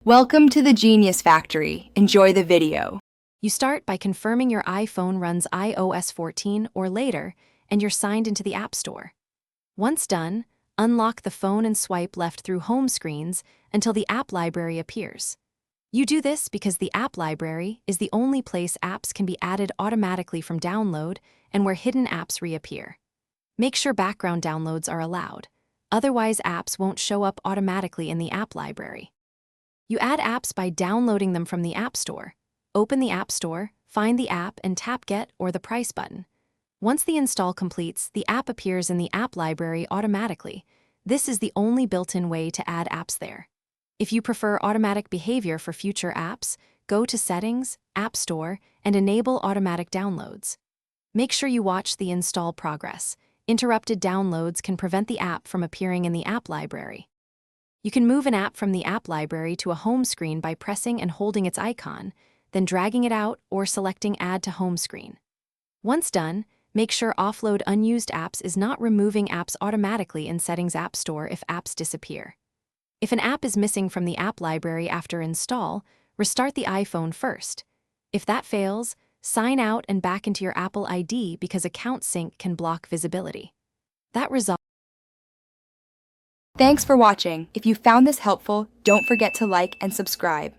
Welcome to the Genius Factory. Enjoy the video. You start by confirming your iPhone runs iOS 14 or later, and you're signed into the App Store. Once done, unlock the phone and swipe left through home screens until the app library appears. You do this because the app library is the only place apps can be added automatically from download and where hidden apps reappear. Make sure background downloads are allowed, otherwise apps won't show up automatically in the app library. You add apps by downloading them from the App Store. Open the App Store, find the app, and tap Get or the Price button. Once the install completes, the app appears in the app library automatically. This is the only built-in way to add apps there. If you prefer automatic behavior for future apps, go to Settings, App Store, and enable automatic downloads. Make sure you watch the install progress. Interrupted downloads can prevent the app from appearing in the app library. You can move an app from the app library to a home screen by pressing and holding its icon, then dragging it out or selecting Add to Home Screen. Once done, make sure Offload Unused Apps is not removing apps automatically in Settings App Store if apps disappear. If an app is missing from the app library after install, restart the iPhone first. If that fails, sign out and back into your Apple ID because account sync can block visibility. Thanks for watching. If you found this helpful, don't forget to like and subscribe.